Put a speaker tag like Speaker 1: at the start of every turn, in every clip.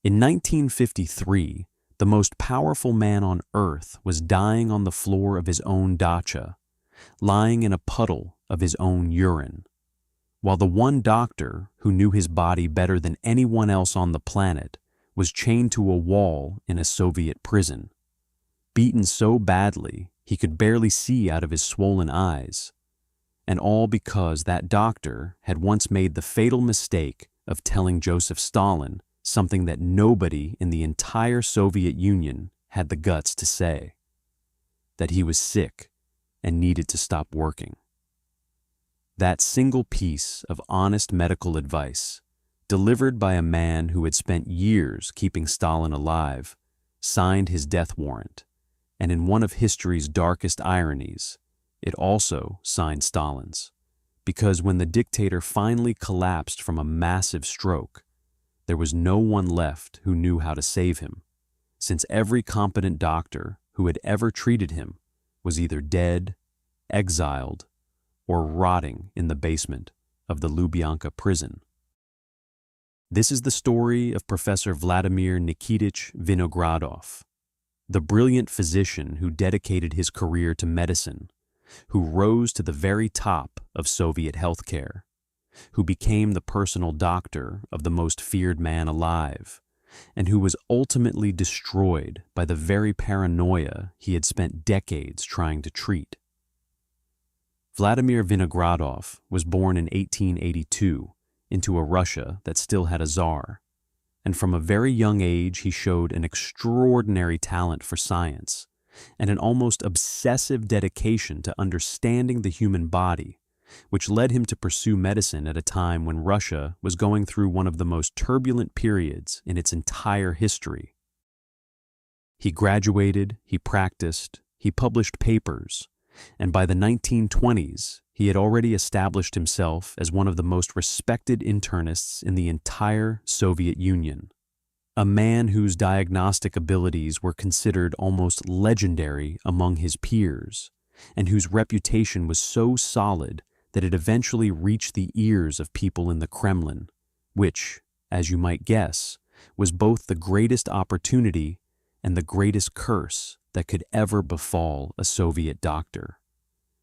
Speaker 1: In 1953, the most powerful man on earth was dying on the floor of his own dacha, lying in a puddle of his own urine, while the one doctor who knew his body better than anyone else on the planet was chained to a wall in a Soviet prison, beaten so badly he could barely see out of his swollen eyes, and all because that doctor had once made the fatal mistake of telling Joseph Stalin something that nobody in the entire Soviet Union had the guts to say: that he was sick and needed to stop working. That single piece of honest medical advice, delivered by a man who had spent years keeping Stalin alive, signed his death warrant, and in one of history's darkest ironies, it also signed Stalin's, because when the dictator finally collapsed from a massive stroke, there was no one left who knew how to save him, since every competent doctor who had ever treated him was either dead, exiled, or rotting in the basement of the Lubyanka prison. This is the story of Professor Vladimir Nikitich Vinogradov, the brilliant physician who dedicated his career to medicine, who rose to the very top of Soviet healthcare, who became the personal doctor of the most feared man alive, and who was ultimately destroyed by the very paranoia he had spent decades trying to treat. Vladimir Vinogradov was born in 1882 into a Russia that still had a Tsar, and from a very young age he showed an extraordinary talent for science and an almost obsessive dedication to understanding the human body, which led him to pursue medicine at a time when Russia was going through one of the most turbulent periods in its entire history. He graduated, he practiced, he published papers, and by the 1920s, he had already established himself as one of the most respected internists in the entire Soviet Union, a man whose diagnostic abilities were considered almost legendary among his peers, and whose reputation was so solid that it eventually reached the ears of people in the Kremlin, which, as you might guess, was both the greatest opportunity and the greatest curse that could ever befall a Soviet doctor.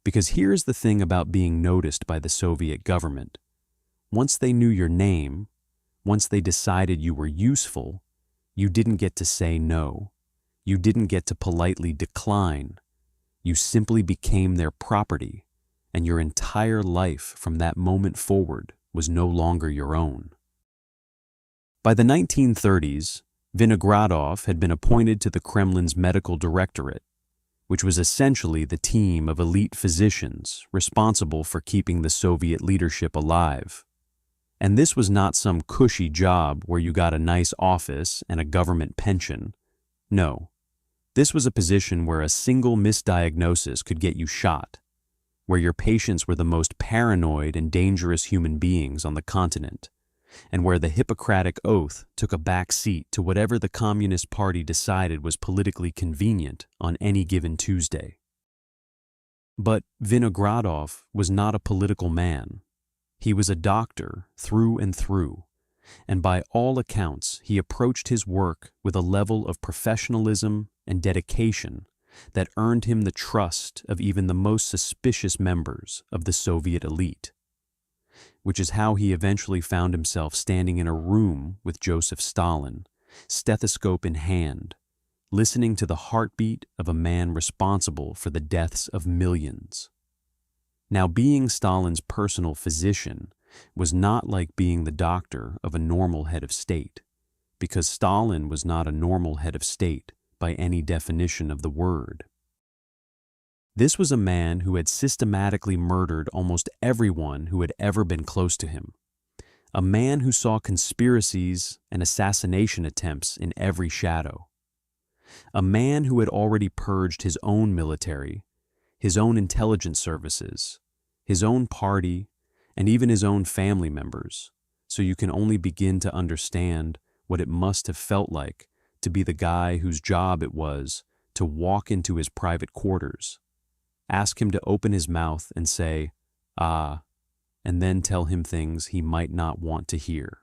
Speaker 1: Because here's the thing about being noticed by the Soviet government. Once they knew your name, once they decided you were useful, you didn't get to say no. You didn't get to politely decline. You simply became their property, and your entire life from that moment forward was no longer your own. By the 1930s, Vinogradov had been appointed to the Kremlin's medical directorate, which was essentially the team of elite physicians responsible for keeping the Soviet leadership alive. And this was not some cushy job where you got a nice office and a government pension. No, this was a position where a single misdiagnosis could get you shot, where your patients were the most paranoid and dangerous human beings on the continent, and where the Hippocratic Oath took a back seat to whatever the Communist Party decided was politically convenient on any given Tuesday. But Vinogradov was not a political man. He was a doctor through and through, and by all accounts he approached his work with a level of professionalism and dedication that earned him the trust of even the most suspicious members of the Soviet elite, which is how he eventually found himself standing in a room with Joseph Stalin, stethoscope in hand, listening to the heartbeat of a man responsible for the deaths of millions. Now, being Stalin's personal physician was not like being the doctor of a normal head of state, because Stalin was not a normal head of state by any definition of the word. This was a man who had systematically murdered almost everyone who had ever been close to him, a man who saw conspiracies and assassination attempts in every shadow, a man who had already purged his own military, his own intelligence services, his own party, and even his own family members, so you can only begin to understand what it must have felt like to be the guy whose job it was to walk into his private quarters, ask him to open his mouth and say, "Ah," and then tell him things he might not want to hear.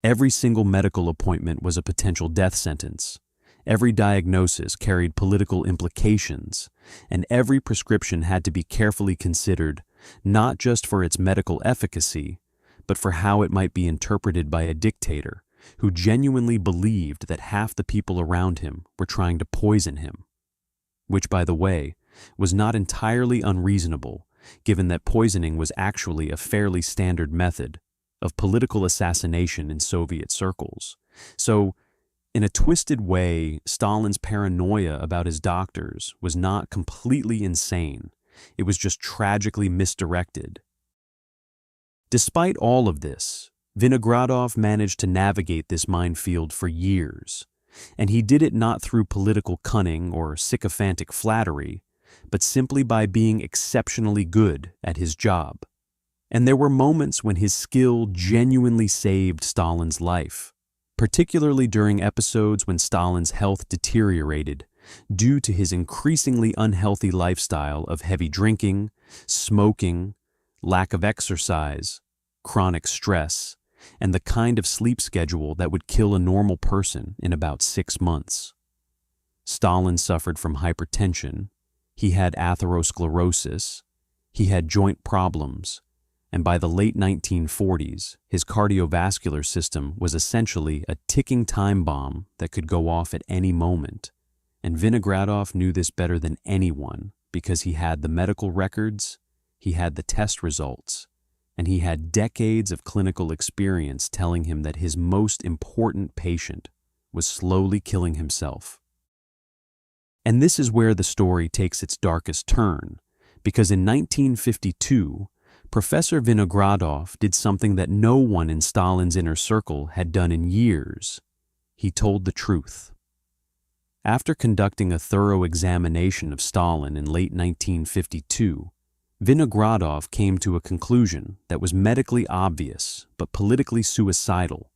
Speaker 1: Every single medical appointment was a potential death sentence. Every diagnosis carried political implications, and every prescription had to be carefully considered, not just for its medical efficacy, but for how it might be interpreted by a dictator who genuinely believed that half the people around him were trying to poison him. Which, by the way, was not entirely unreasonable, given that poisoning was actually a fairly standard method of political assassination in Soviet circles. So, in a twisted way, Stalin's paranoia about his doctors was not completely insane. It was just tragically misdirected. Despite all of this, Vinogradov managed to navigate this minefield for years, and he did it not through political cunning or sycophantic flattery, but simply by being exceptionally good at his job. And there were moments when his skill genuinely saved Stalin's life, particularly during episodes when Stalin's health deteriorated due to his increasingly unhealthy lifestyle of heavy drinking, smoking, lack of exercise, chronic stress, and the kind of sleep schedule that would kill a normal person in about 6 months. Stalin suffered from hypertension, he had atherosclerosis, he had joint problems, and by the late 1940s, his cardiovascular system was essentially a ticking time bomb that could go off at any moment. And Vinogradov knew this better than anyone because he had the medical records, he had the test results, and he had decades of clinical experience telling him that his most important patient was slowly killing himself. And this is where the story takes its darkest turn, because in 1952, Professor Vinogradov did something that no one in Stalin's inner circle had done in years. He told the truth. After conducting a thorough examination of Stalin in late 1952, Vinogradov came to a conclusion that was medically obvious but politically suicidal.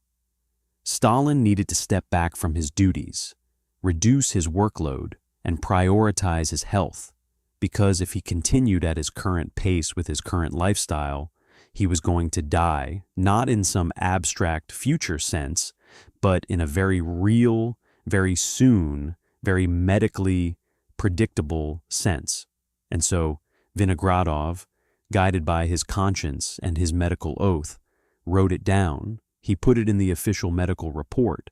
Speaker 1: Stalin needed to step back from his duties, reduce his workload, and prioritize his health, because if he continued at his current pace with his current lifestyle, he was going to die, not in some abstract future sense, but in a very real, very soon, very medically predictable sense. And so Vinogradov, guided by his conscience and his medical oath, wrote it down. He put it in the official medical report.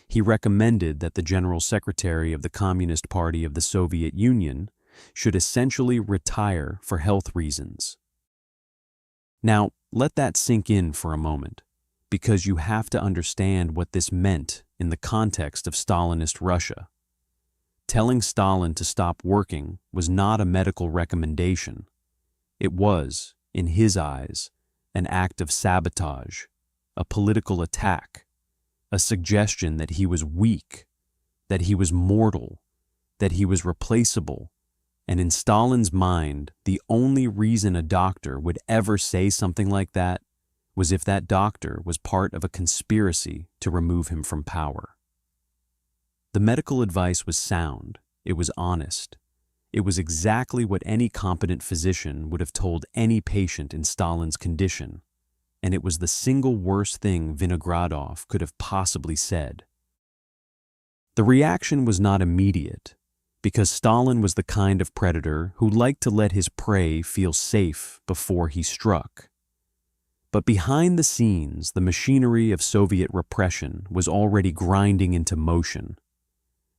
Speaker 1: He recommended that the General Secretary of the Communist Party of the Soviet Union should essentially retire for health reasons. Now, let that sink in for a moment, because you have to understand what this meant in the context of Stalinist Russia. Telling Stalin to stop working was not a medical recommendation. It was, in his eyes, an act of sabotage, a political attack, a suggestion that he was weak, that he was mortal, that he was replaceable. And in Stalin's mind, the only reason a doctor would ever say something like that was if that doctor was part of a conspiracy to remove him from power. The medical advice was sound, it was honest. It was exactly what any competent physician would have told any patient in Stalin's condition, and it was the single worst thing Vinogradov could have possibly said. The reaction was not immediate, because Stalin was the kind of predator who liked to let his prey feel safe before he struck. But behind the scenes, the machinery of Soviet repression was already grinding into motion,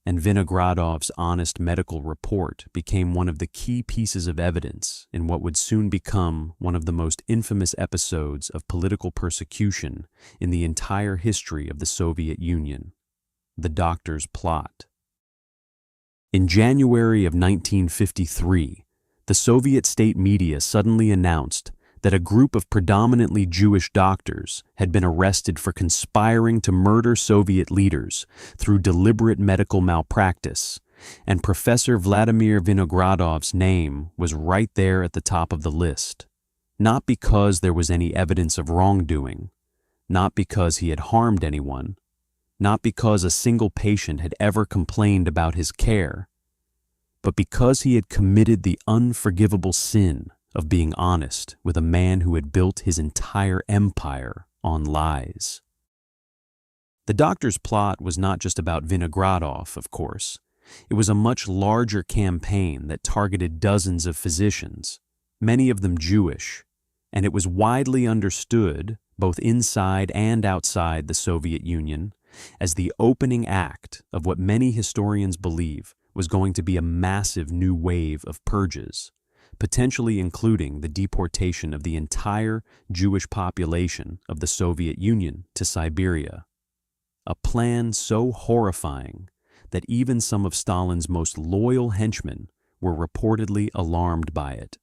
Speaker 1: and Vinogradov's honest medical report became one of the key pieces of evidence in what would soon become one of the most infamous episodes of political persecution in the entire history of the Soviet Union: the doctor's plot. In January of 1953, the Soviet state media suddenly announced that a group of predominantly Jewish doctors had been arrested for conspiring to murder Soviet leaders through deliberate medical malpractice, and Professor Vladimir Vinogradov's name was right there at the top of the list, not because there was any evidence of wrongdoing, not because he had harmed anyone, not because a single patient had ever complained about his care, but because he had committed the unforgivable sin of being honest with a man who had built his entire empire on lies. The doctor's plot was not just about Vinogradov, of course. It was a much larger campaign that targeted dozens of physicians, many of them Jewish, and it was widely understood, both inside and outside the Soviet Union, as the opening act of what many historians believe was going to be a massive new wave of purges, potentially including the deportation of the entire Jewish population of the Soviet Union to Siberia. A plan so horrifying that even some of Stalin's most loyal henchmen were reportedly alarmed by it.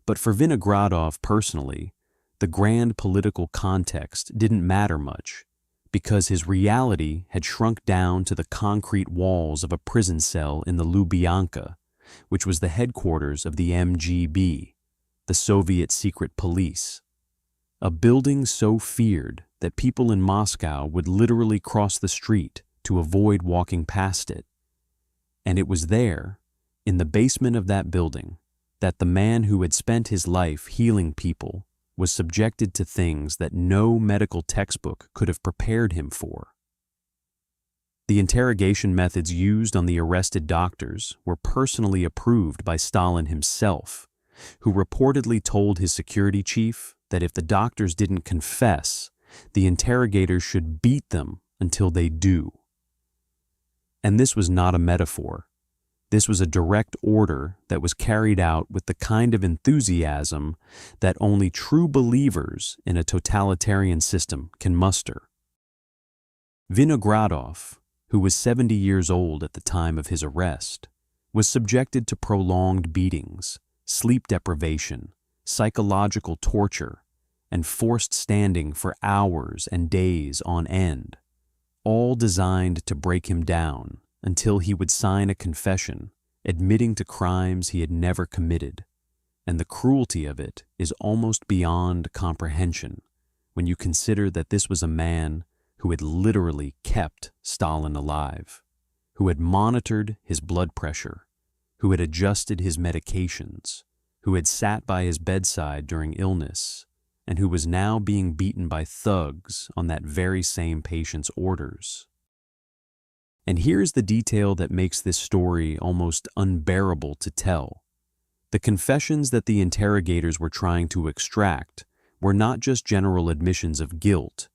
Speaker 1: But for Vinogradov personally, the grand political context didn't matter much, because his reality had shrunk down to the concrete walls of a prison cell in the Lubyanka, which was the headquarters of the MGB, the Soviet secret police. A building so feared that people in Moscow would literally cross the street to avoid walking past it. And it was there, in the basement of that building, that the man who had spent his life healing people was subjected to things that no medical textbook could have prepared him for. The interrogation methods used on the arrested doctors were personally approved by Stalin himself, who reportedly told his security chief that if the doctors didn't confess, the interrogators should beat them until they do. And this was not a metaphor. This was a direct order that was carried out with the kind of enthusiasm that only true believers in a totalitarian system can muster. Vinogradov, who was 70 years old at the time of his arrest, was subjected to prolonged beatings, sleep deprivation, psychological torture, and forced standing for hours and days on end, all designed to break him down until he would sign a confession admitting to crimes he had never committed. And the cruelty of it is almost beyond comprehension when you consider that this was a man who had literally kept Stalin alive, who had monitored his blood pressure, who had adjusted his medications, who had sat by his bedside during illness, and who was now being beaten by thugs on that very same patient's orders. And here's the detail that makes this story almost unbearable to tell. The confessions that the interrogators were trying to extract were not just general admissions of guilt.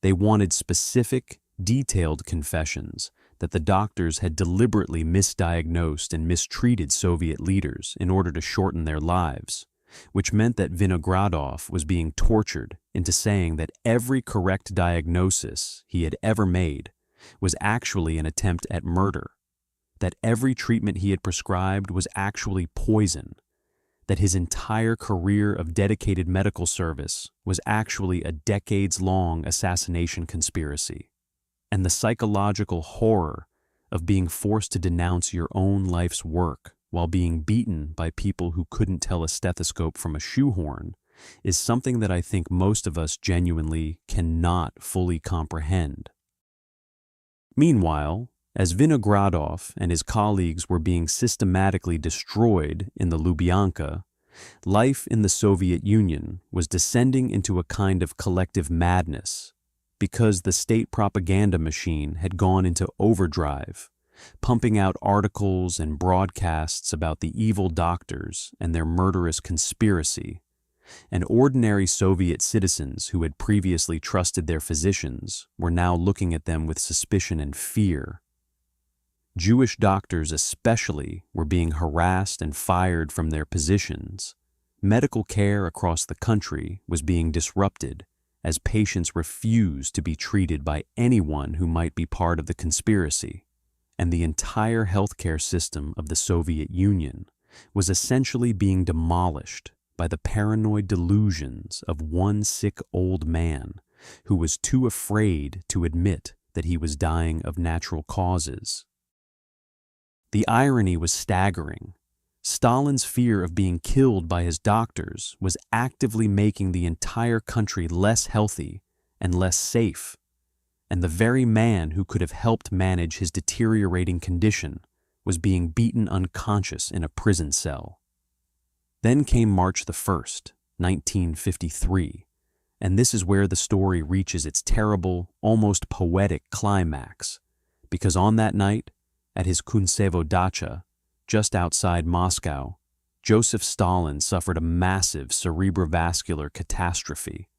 Speaker 1: They wanted specific, detailed confessions that the doctors had deliberately misdiagnosed and mistreated Soviet leaders in order to shorten their lives, which meant that Vinogradov was being tortured into saying that every correct diagnosis he had ever made was actually an attempt at murder, that every treatment he had prescribed was actually poison, that his entire career of dedicated medical service was actually a decades-long assassination conspiracy, and the psychological horror of being forced to denounce your own life's work while being beaten by people who couldn't tell a stethoscope from a shoehorn is something that I think most of us genuinely cannot fully comprehend. Meanwhile, as Vinogradov and his colleagues were being systematically destroyed in the Lubyanka, life in the Soviet Union was descending into a kind of collective madness because the state propaganda machine had gone into overdrive, pumping out articles and broadcasts about the evil doctors and their murderous conspiracy, and ordinary Soviet citizens who had previously trusted their physicians were now looking at them with suspicion and fear. Jewish doctors especially were being harassed and fired from their positions. Medical care across the country was being disrupted as patients refused to be treated by anyone who might be part of the conspiracy, and the entire healthcare system of the Soviet Union was essentially being demolished by the paranoid delusions of one sick old man who was too afraid to admit that he was dying of natural causes. The irony was staggering. Stalin's fear of being killed by his doctors was actively making the entire country less healthy and less safe, and the very man who could have helped manage his deteriorating condition was being beaten unconscious in a prison cell. Then came March the 1st, 1953, And this is where the story reaches its terrible, almost poetic climax, because on that night, at his Kuntsevo dacha, just outside Moscow, Joseph Stalin suffered a massive cerebrovascular catastrophe,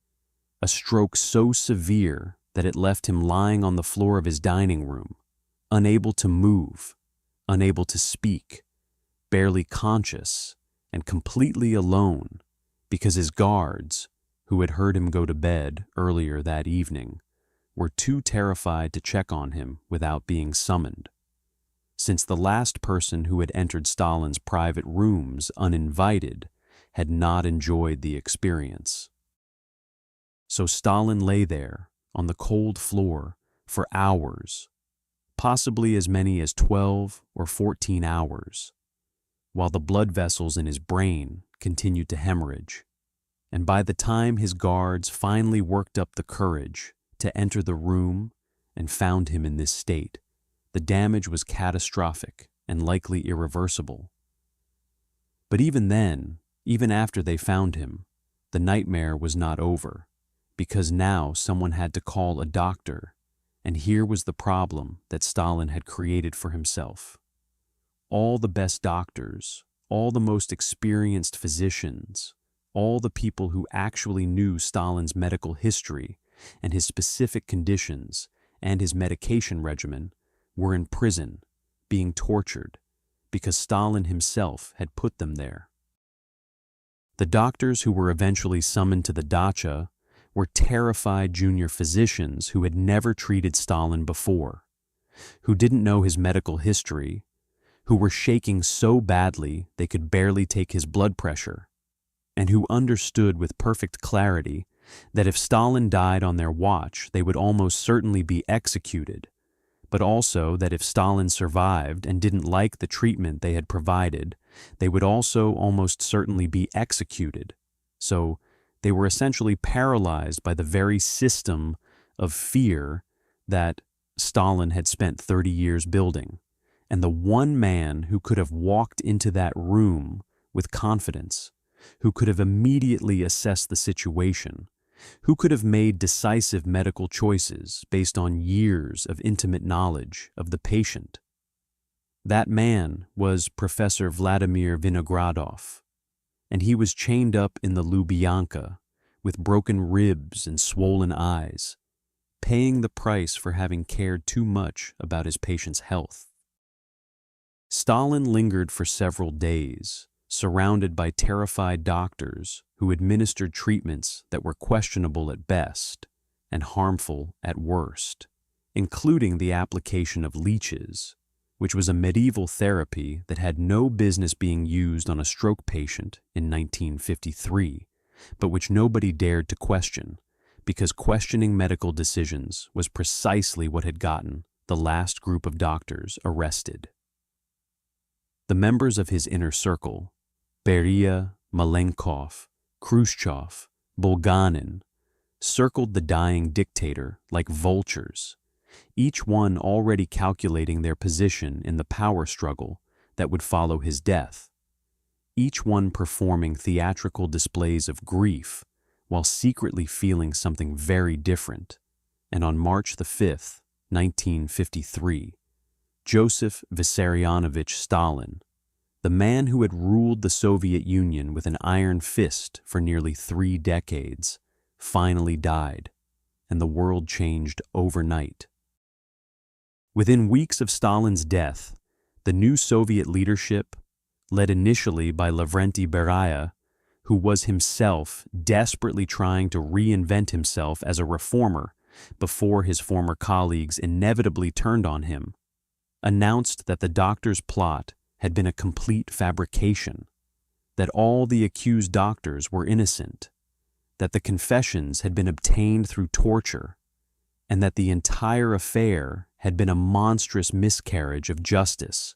Speaker 1: a stroke so severe that it left him lying on the floor of his dining room, unable to move, unable to speak, barely conscious, and completely alone, because his guards, who had heard him go to bed earlier that evening, were too terrified to check on him without being summoned, since the last person who had entered Stalin's private rooms uninvited had not enjoyed the experience. So Stalin lay there on the cold floor for hours, possibly as many as 12 or 14 hours, while the blood vessels in his brain continued to hemorrhage. And by the time his guards finally worked up the courage to enter the room and found him in this state, the damage was catastrophic and likely irreversible. But even then, even after they found him, the nightmare was not over, because now someone had to call a doctor, and here was the problem that Stalin had created for himself. All the best doctors, all the most experienced physicians, all the people who actually knew Stalin's medical history and his specific conditions and his medication regimen were in prison, being tortured, because Stalin himself had put them there. The doctors who were eventually summoned to the dacha were terrified junior physicians who had never treated Stalin before, who didn't know his medical history, who were shaking so badly they could barely take his blood pressure, and who understood with perfect clarity that if Stalin died on their watch, they would almost certainly be executed, but also that if Stalin survived and didn't like the treatment they had provided, they would also almost certainly be executed. So they were essentially paralyzed by the very system of fear that Stalin had spent 30 years building. And the one man who could have walked into that room with confidence, who could have immediately assessed the situation, who could have made decisive medical choices based on years of intimate knowledge of the patient. That man was Professor Vladimir Vinogradov, and he was chained up in the Lubyanka with broken ribs and swollen eyes, paying the price for having cared too much about his patient's health. Stalin lingered for several days, surrounded by terrified doctors who administered treatments that were questionable at best and harmful at worst, including the application of leeches, which was a medieval therapy that had no business being used on a stroke patient in 1953, but which nobody dared to question, because questioning medical decisions was precisely what had gotten the last group of doctors arrested. The members of his inner circle, Beria, Malenkov, Khrushchev, Bulganin, circled the dying dictator like vultures, each one already calculating their position in the power struggle that would follow his death, each one performing theatrical displays of grief while secretly feeling something very different. And on March the 5th, 1953, Joseph Vissarionovich Stalin, the man who had ruled the Soviet Union with an iron fist for nearly 3 decades, finally died, and the world changed overnight. Within weeks of Stalin's death, the new Soviet leadership, led initially by Lavrenti Beria, who was himself desperately trying to reinvent himself as a reformer before his former colleagues inevitably turned on him, announced that the doctor's plot had been a complete fabrication, that all the accused doctors were innocent, that the confessions had been obtained through torture, and that the entire affair had been a monstrous miscarriage of justice,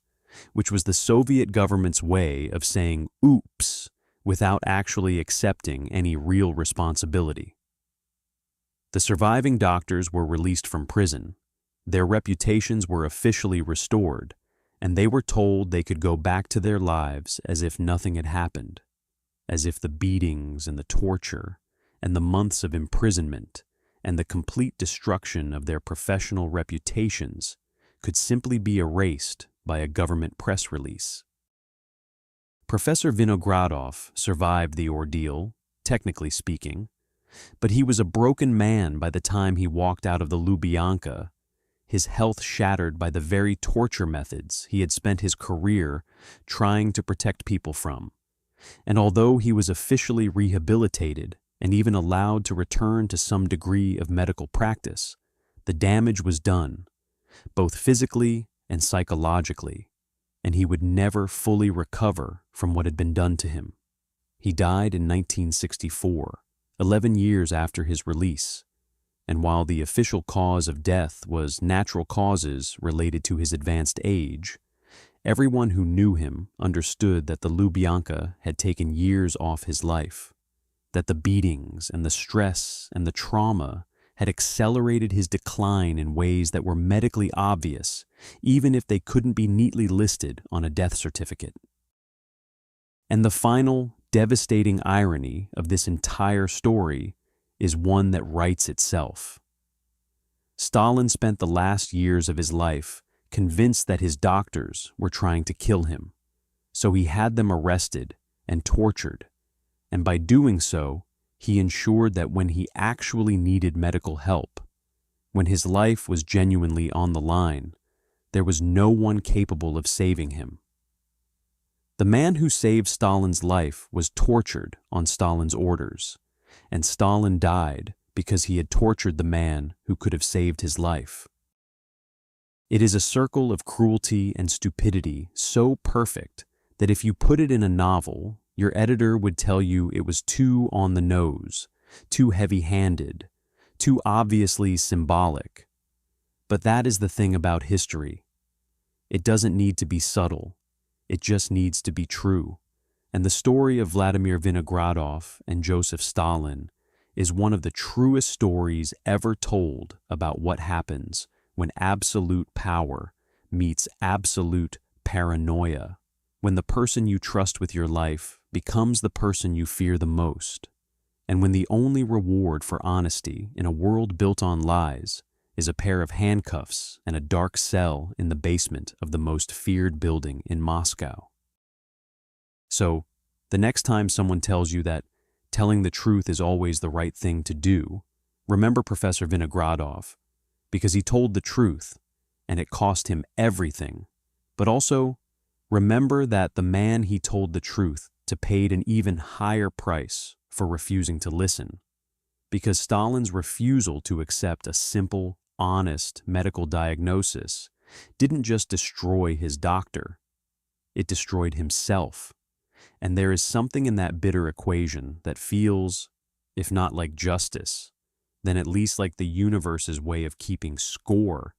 Speaker 1: which was the Soviet government's way of saying oops without actually accepting any real responsibility. The surviving doctors were released from prison, their reputations were officially restored, and they were told they could go back to their lives as if nothing had happened, as if the beatings and the torture and the months of imprisonment and the complete destruction of their professional reputations could simply be erased by a government press release. Professor Vinogradov survived the ordeal, technically speaking, but he was a broken man by the time he walked out of the Lubyanka, his health shattered by the very torture methods he had spent his career trying to protect people from. And although he was officially rehabilitated and even allowed to return to some degree of medical practice, the damage was done, both physically and psychologically, and he would never fully recover from what had been done to him. He died in 1964, 11 years after his release, and while the official cause of death was natural causes related to his advanced age, everyone who knew him understood that the Lubyanka had taken years off his life, that the beatings and the stress and the trauma had accelerated his decline in ways that were medically obvious, even if they couldn't be neatly listed on a death certificate. And the final, devastating irony of this entire story is one that writes itself. Stalin spent the last years of his life convinced that his doctors were trying to kill him, so he had them arrested and tortured, and by doing so, he ensured that when he actually needed medical help, when his life was genuinely on the line, there was no one capable of saving him. The man who saved Stalin's life was tortured on Stalin's orders, and Stalin died because he had tortured the man who could have saved his life. It is a circle of cruelty and stupidity so perfect that if you put it in a novel, your editor would tell you it was too on the nose, too heavy-handed, too obviously symbolic. But that is the thing about history. It doesn't need to be subtle. It just needs to be true. And the story of Vladimir Vinogradov and Joseph Stalin is one of the truest stories ever told about what happens when absolute power meets absolute paranoia, when the person you trust with your life becomes the person you fear the most, and when the only reward for honesty in a world built on lies is a pair of handcuffs and a dark cell in the basement of the most feared building in Moscow. So, the next time someone tells you that telling the truth is always the right thing to do, remember Professor Vinogradov, because he told the truth, and it cost him everything. But also, remember that the man he told the truth to paid an even higher price for refusing to listen, because Stalin's refusal to accept a simple, honest medical diagnosis didn't just destroy his doctor, it destroyed himself. And there is something in that bitter equation that feels, if not like justice, then at least like the universe's way of keeping score